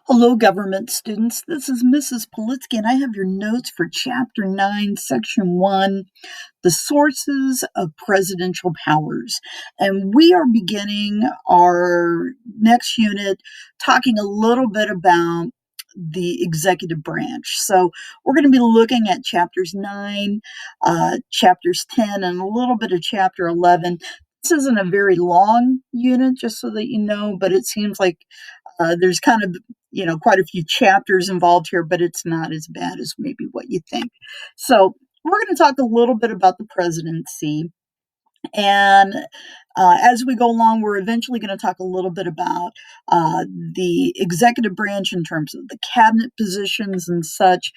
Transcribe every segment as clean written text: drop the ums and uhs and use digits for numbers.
Hello, government students. This is Mrs. Politsky, and I have your notes for Chapter 9, Section 1, The Sources of Presidential Powers. And we are beginning our next unit talking a little bit about the executive branch. So we're going to be looking at Chapters 9, Chapters 10, and a little bit of Chapter 11. This isn't a very long unit, just so that you know, but it seems like there's kind of, quite a few chapters involved here, but it's not as bad as maybe what you think. So we're going to talk a little bit about the presidency. And as we go along, we're eventually going to talk a little bit about the executive branch in terms of the cabinet positions and such.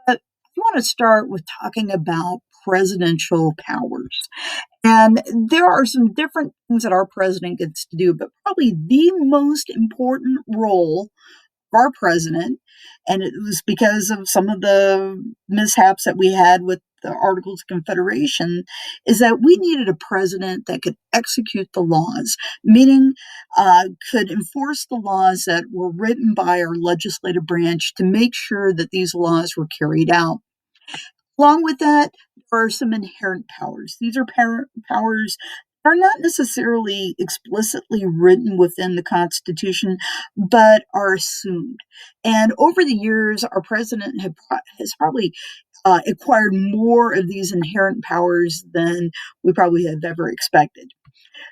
But I want to start with talking about presidential powers. And there are some different things that our president gets to do, but probably the most important role of our president, and it was because of some of the mishaps that we had with the Articles of Confederation, is that we needed a president that could execute the laws, meaning could enforce the laws that were written by our legislative branch to make sure that these laws were carried out. Along with that, there are some inherent powers. These are powers that are not necessarily explicitly written within the Constitution, but are assumed. And over the years, our president has probably acquired more of these inherent powers than we probably have ever expected.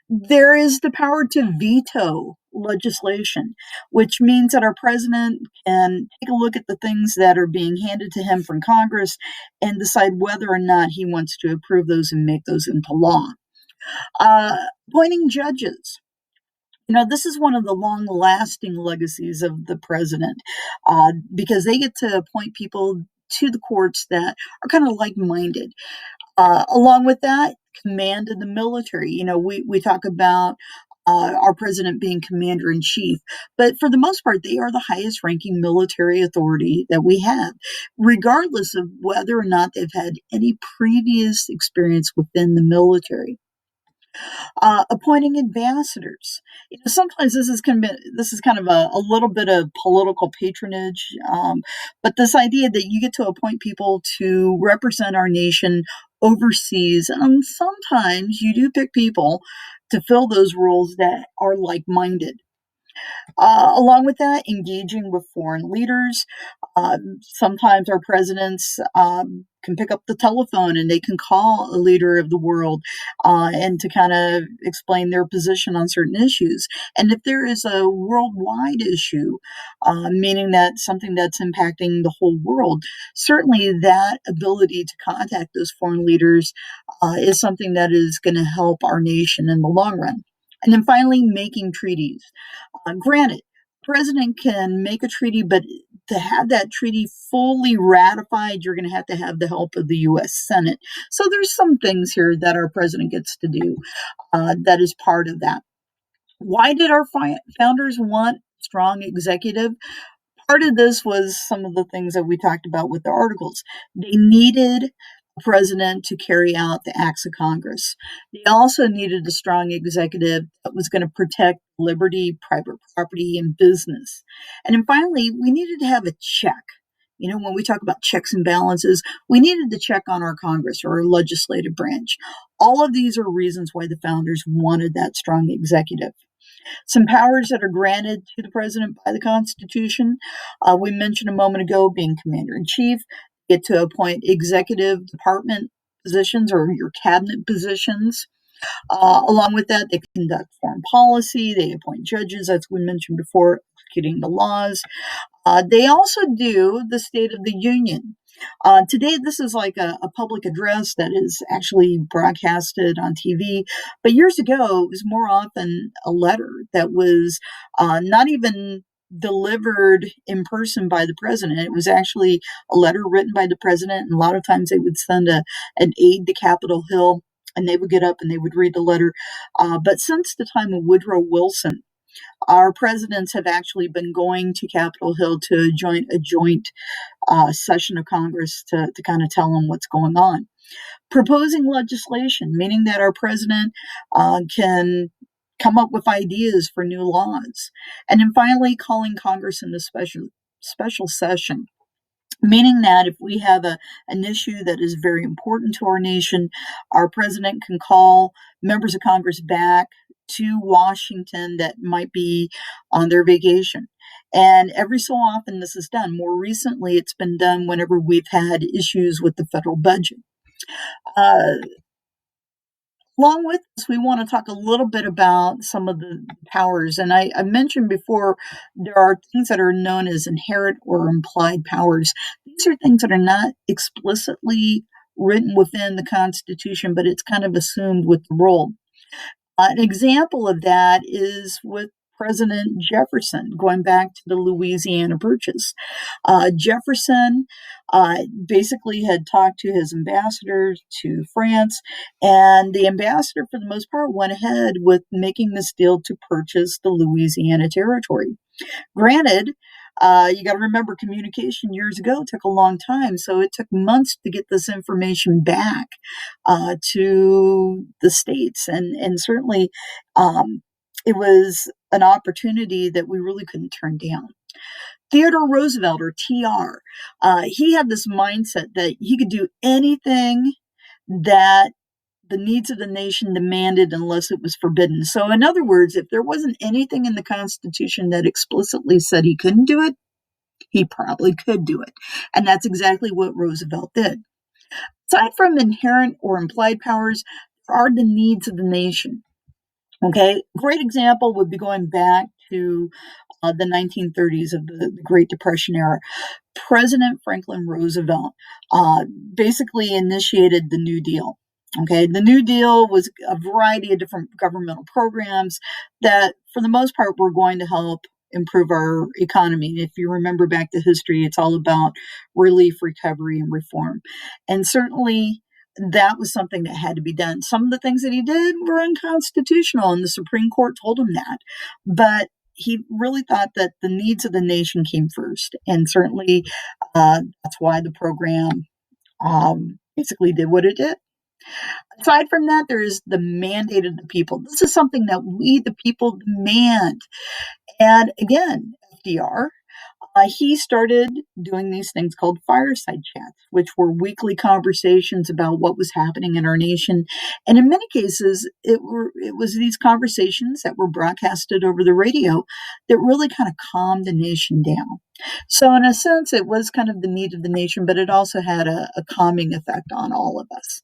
There is the power to veto legislation, which means that our president can take a look at the things that are being handed to him from Congress and decide whether or not he wants to approve those and make those into law. Uh, Appointing judges. This is one of the long lasting legacies of the president because they get to appoint people to the courts that are kind of like minded. Along with that, command of the military. We talk about our president being commander in chief, but for the most part, they are the highest ranking military authority that we have, regardless of whether or not they've had any previous experience within the military. Appointing ambassadors. Sometimes this is kind of a little bit of political patronage, but this idea that you get to appoint people to represent our nation overseas, and sometimes you do pick people to fill those roles that are like-minded. Along with that, engaging with foreign leaders. Sometimes our presidents can pick up the telephone and they can call a leader of the world and to kind of explain their position on certain issues. And if there is a worldwide issue, meaning that something that's impacting the whole world, certainly that ability to contact those foreign leaders is something that is going to help our nation in the long run. And then finally, making treaties. Granted, the president can make a treaty, but to have that treaty fully ratified, you're going to have the help of the U.S. Senate. So there's some things here that our president gets to do that is part of that. Why did our founders want strong executive? Part of this was some of the things that we talked about with the articles. They needed a president to carry out the acts of Congress. They also needed a strong executive that was going to protect liberty, private property, and business. And then finally, we needed to have a check. When we talk about checks and balances, we needed to check on our Congress or our legislative branch. All of these are reasons why the founders wanted that strong executive. Some powers that are granted to the president by the Constitution. We mentioned a moment ago being commander in chief, get to appoint executive department positions or your cabinet positions. Along with that, they conduct foreign policy, they appoint judges, as we mentioned before, executing the laws. They also do the State of the Union. Today, this is like a public address that is actually broadcasted on TV. But years ago, it was more often a letter that was not even delivered in person by the president. It was actually a letter written by the president. And a lot of times they would send an aide to Capitol Hill and they would get up and they would read the letter. But since the time of Woodrow Wilson, our presidents have actually been going to Capitol Hill to join a joint session of Congress to kind of tell them what's going on. Proposing legislation, meaning that our president can come up with ideas for new laws. And then finally, calling Congress into special session, meaning that if we have an issue that is very important to our nation, our president can call members of Congress back to Washington that might be on their vacation. And every so often, this is done. More recently, it's been done whenever we've had issues with the federal budget. Uh, Along with this, we want to talk a little bit about some of the powers. And I mentioned before, there are things that are known as inherent or implied powers. These are things that are not explicitly written within the Constitution, but it's kind of assumed with the role. An example of that is with President Jefferson, going back to the Louisiana Purchase. Jefferson basically had talked to his ambassador to France, and the ambassador, for the most part, went ahead with making this deal to purchase the Louisiana Territory. Granted, you got to remember communication years ago took a long time, so it took months to get this information back to the states, and certainly it was an opportunity that we really couldn't turn down. Theodore Roosevelt, or TR, he had this mindset that he could do anything that the needs of the nation demanded unless it was forbidden. So, in other words, if there wasn't anything in the Constitution that explicitly said he couldn't do it, he probably could do it. And that's exactly what Roosevelt did. Aside from inherent or implied powers, there are the needs of the nation. Okay, great example would be going back to the 1930s of the Great Depression era. President Franklin Roosevelt basically initiated the New Deal. Okay, the New Deal was a variety of different governmental programs that, for the most part, were going to help improve our economy. If you remember back to history, it's all about relief, recovery, and reform. And certainly, that was something that had to be done. Some of the things that he did were unconstitutional, and the Supreme Court told him that. But he really thought that the needs of the nation came first. And certainly that's why the program basically did what it did. Aside from that, there is the mandate of the people. This is something that we, the people, demand. And again, FDR, he started doing these things called fireside chats, which were weekly conversations about what was happening in our nation. And in many cases, it was these conversations that were broadcasted over the radio that really kind of calmed the nation down. So in a sense, it was kind of the need of the nation, but it also had a calming effect on all of us.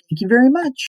Thank you very much.